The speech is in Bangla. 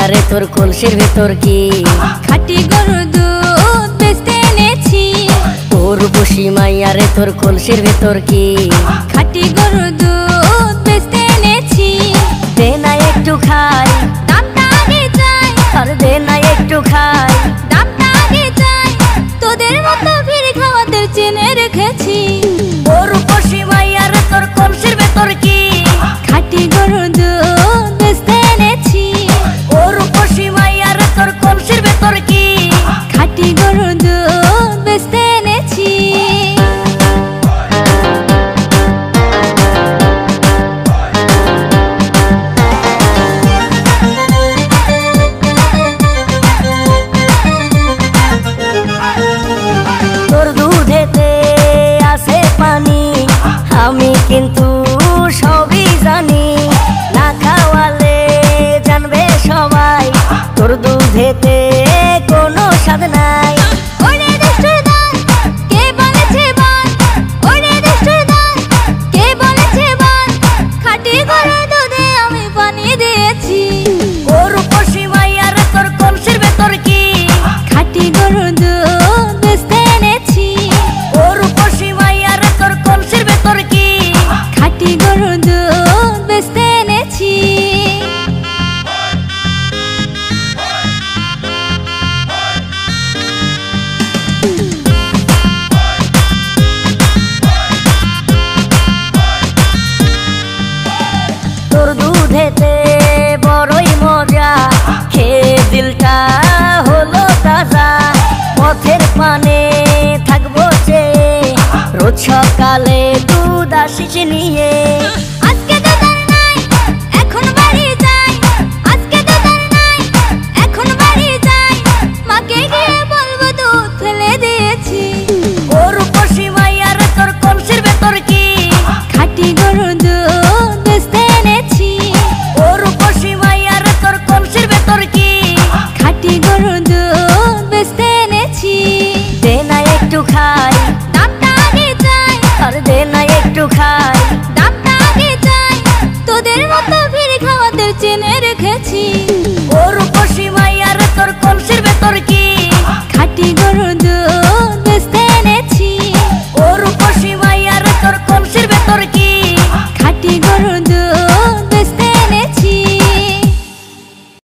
মাইয়ারে তোর কলসির ভেতর কি খাঁটি গরুর দুধ বেচতে এনেছি। রূপসী মাইয়ারে তোর কলসির ভেতর কি খাঁটি গরুর দুধ বেচতে এনেছি। দে না একটু খাই, দামটা আগে চাই, আর দে না একটু খাই, দামটা আগে চাই। তোদের মতো ভিড় খাওয়াদের চেনে রেখেছি। রূপসী মাইয়ারে তোর কলসির ভেতর কি খাঁটি গরুর দুধ বেচতে এনেছি। রূপসী মাইয়ারে তোর কলসির ভেতর কি খাঁটি গরুর দুধ বেচতে এনেছি। তোর দুধেতে আছে পানি, আমি কিন্তু সবই জানি। না খাওয়ালে জানবে সবাই তোর দুধেতে কোনো স্বাদ নাই। ওরে দুষ্টুর দল, কে বলেছে বল? ওরে দুষ্টুর দল, কে বলেছে বল? খাঁটি গরুর দুধে আমি পানি দিয়েছি। রূপসী মাইয়ারে তোর কলসির ভেতর কি খাঁটি গরুর দুধ বেচতে এনেছি। রূপসী মাইয়ারে তোর কলসির ভেতর কি খাঁটি গরুর দুধ বেচতে এনেছি। তোর দুধেতে বড়ই মজা, খেয়ে দিলটা হলো তাজা। পথের পানে থাকবো চেয়ে, রোজ সকালে দুধ আসিস নিয়ে। আজকে তো তার নাই, এখন বাড়ি যাই। আজকে তো তার নাই, এখন বাড়ি যাই। মাকে গিয়ে বলবো দুধ ফেলে দিয়েছি। রূপসী মাইয়ারে তোর কলসির ভেতর কি খাঁটি গরুর দুধ বেচতে এনেছি। রূপসী মাইয়ারে তোর কলসির ভেতর কি খাঁটি গরুর দুধ বেচতে এনেছি। দে না একটু খাই, দামটা আগে চাই, আর দে না একটু খাই, দামটা আগে চাই। তোদের মতো ভিড় খাওয়াদের চেনে রেখেছি। রূপসী